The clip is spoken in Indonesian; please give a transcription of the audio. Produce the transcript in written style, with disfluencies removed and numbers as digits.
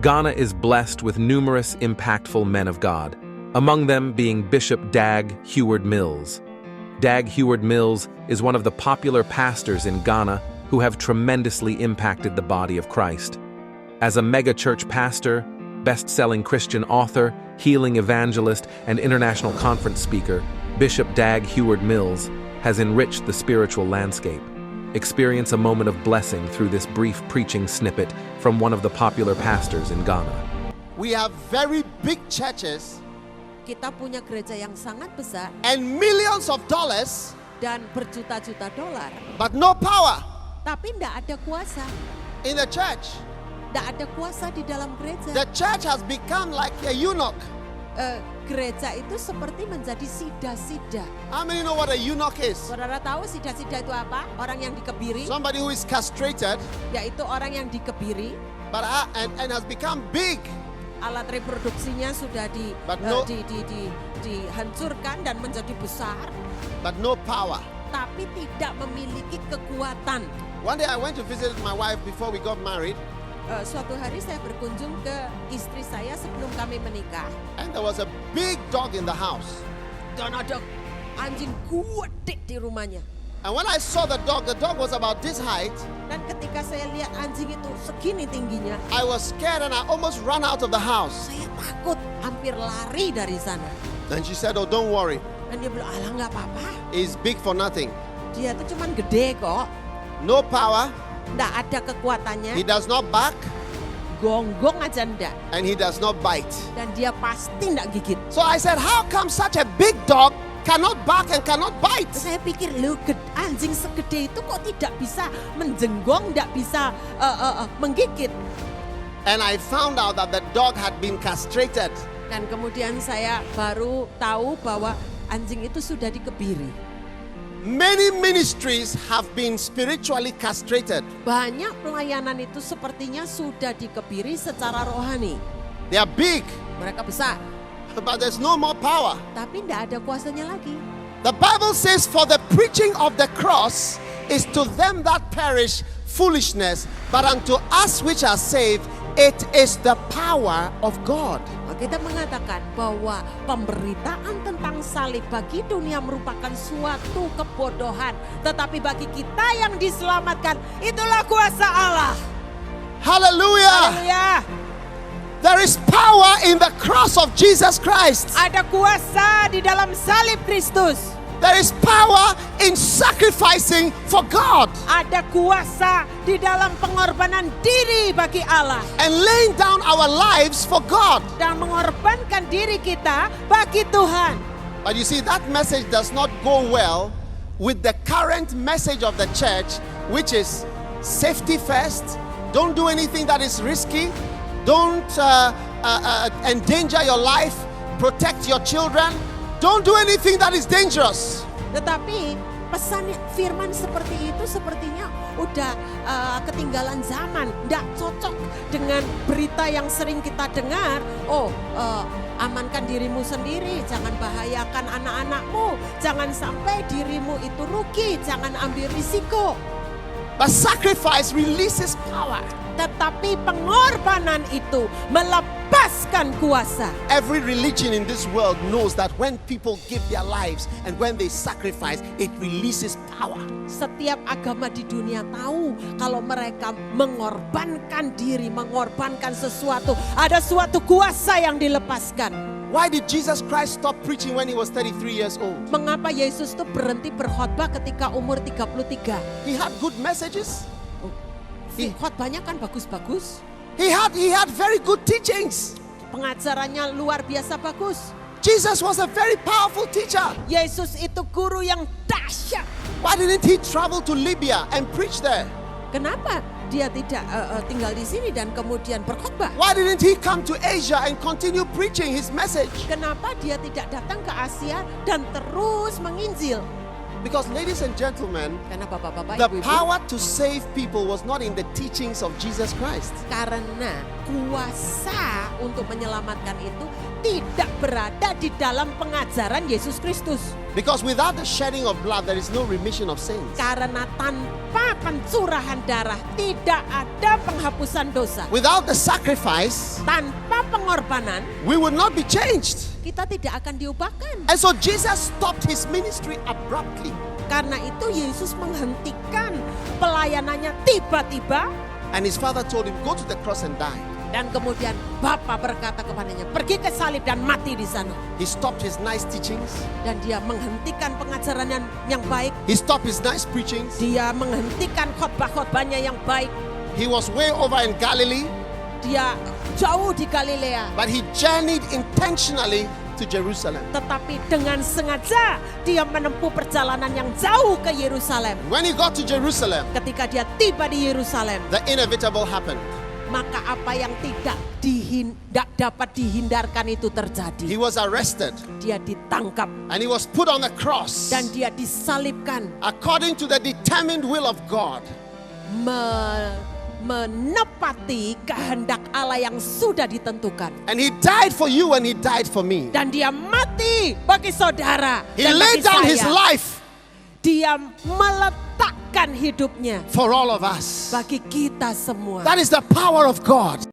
Ghana is blessed with numerous impactful men of God, among them being Bishop Dag Heward-Mills. Dag Heward-Mills is one of the popular pastors in Ghana who have tremendously impacted the body of Christ. As a mega-church pastor, best-selling Christian author, healing evangelist, and international conference speaker, Bishop Dag Heward-Mills has enriched the spiritual landscape. Experience a moment of blessing through this brief preaching snippet from one of the popular pastors in Ghana. We have very big churches Kita punya gereja yang sangat besar and millions of dollars, dan berjuta-juta dolar, but no power tapi tidak ada kuasa. in the church. Tidak ada kuasa di dalam gereja. The church has become like a eunuch. Gereja itu seperti menjadi sida-sida. How many know what a eunuch is? Saudara tahu sida-sida itu apa? Orang yang dikebiri, Somebody who is castrated yaitu orang yang dikebiri. but and has become big. Alat reproduksinya sudah But no- dihancurkan dan menjadi besar, But no power. tapi tidak memiliki kekuatan. One day I went to visit my wife before we got married, Suatu hari saya berkunjung ke istri saya sebelum kami menikah, and there was a big dog in the house. dan ada anjing gede di rumahnya. And when I saw the dog was about this height. Dan ketika saya lihat anjing itu segini tingginya, I was scared and I almost ran out of the house. saya takut, hampir lari dari sana. And she said, "Oh, don't worry. Dan dia bilang, alah nggak apa-apa, He's big for nothing. dia tuh cuman gede kok, No power. nggak ada kekuatannya, He does not bark gonggong aja ndak, and he does not bite." dan dia pasti nggak gigit. So I said, "How come such a big dog cannot bark and cannot bite?" Saya pikir, anjing segede itu kok tidak bisa menjenggong, tidak bisa menggigit. And I found out that the dog had been castrated. Dan kemudian saya baru tahu bahwa anjing itu sudah dikebiri. Many ministries have been spiritually castrated. Banyak pelayanan itu sepertinya sudah dikebiri secara rohani. They are big, Mereka besar, but there's no more power. tapi tidak ada kuasanya lagi. The Bible says, "For the preaching of the cross is to them that perish foolishness, but unto us which are saved, it is the power of God." Kita mengatakan bahwa pemberitaan tentang salib bagi dunia merupakan suatu kebodohan, tetapi bagi kita yang diselamatkan itulah kuasa Allah. Hallelujah! Haleluya. There is power in the cross of Jesus Christ. Ada kuasa di dalam salib Kristus. There is power in sacrificing for God Ada kuasa di dalam pengorbanan diri bagi Allah and laying down our lives for God. dan mengorbankan diri kita bagi Tuhan. But you see, that message does not go well with the current message of the church, which is safety first. Don't do anything that is risky. Don't endanger your life. Protect your children. Don't do anything that is dangerous. Tetapi pesan firman seperti itu sepertinya udah ketinggalan zaman, tidak cocok dengan berita yang sering kita dengar. Amankan dirimu sendiri, jangan bahayakan anak-anakmu, jangan sampai dirimu itu rugi, jangan ambil risiko. But sacrifice releases power. Tetapi pengorbanan itu melepaskan kuasa. Every religion in this world knows that when people give their lives and when they sacrifice, it releases power. Setiap agama di dunia tahu kalau mereka mengorbankan diri, mengorbankan sesuatu, ada suatu kuasa yang dilepaskan. Why did Jesus Christ stop preaching when he was 33 years old? Mengapa Yesus itu berhenti berkhotbah ketika umur 33? He had good messages. Khotbahnya kan bagus-bagus. He had very good teachings. Pengajarannya luar biasa bagus. Jesus was a very powerful teacher. Yesus itu guru yang dahsyat. Why didn't he travel to Libya and preach there? Kenapa dia tidak tinggal di sini dan kemudian berkhotbah? Why didn't he come to Asia and continue preaching his message? Kenapa dia tidak datang ke Asia dan terus menginjil? Because ladies and gentlemen, Karena bapak-bapak, the ibu-ibu, power to save people was not in the teachings of Jesus Christ. karena kuasa untuk menyelamatkan itu tidak berada di dalam pengajaran Yesus Kristus. Because without the shedding of blood, there is no remission of sins. Karena tanpa pencurahan darah tidak ada penghapusan dosa. Without the sacrifice, Tanpa pengorbanan we would not be changed. kita tidak akan diubahkan. And so Jesus stopped his ministry abruptly. Karena itu Yesus menghentikan pelayanannya tiba-tiba. And his father told him, go to the cross and die. Dan kemudian Bapa berkata kepadanya, pergi ke salib dan mati di sana. He stopped his nice teachings. Dan dia menghentikan pengajaran yang baik. He stopped his nice preachings. Dia menghentikan khotbah-khotbahnya yang baik. He was way over in Galilee, Dia jauh di Galilea. but he journeyed intentionally to Jerusalem. Tetapi dengan sengaja dia menempuh perjalanan yang jauh ke Yerusalem. When he got to Jerusalem, Ketika dia tiba di Yerusalem, the inevitable happened. maka apa yang tidak dapat dihindarkan itu terjadi. He was arrested Dia ditangkap and he was put on a cross dan dia disalibkan according to the determined will of God. Menepati kehendak Allah yang sudah ditentukan. And he died for you and he died for me. Dan dia mati bagi saudara He dan laid bagi down saya. his life Dia meletakkan hidupnya for all of us. bagi kita semua. That is the power of God.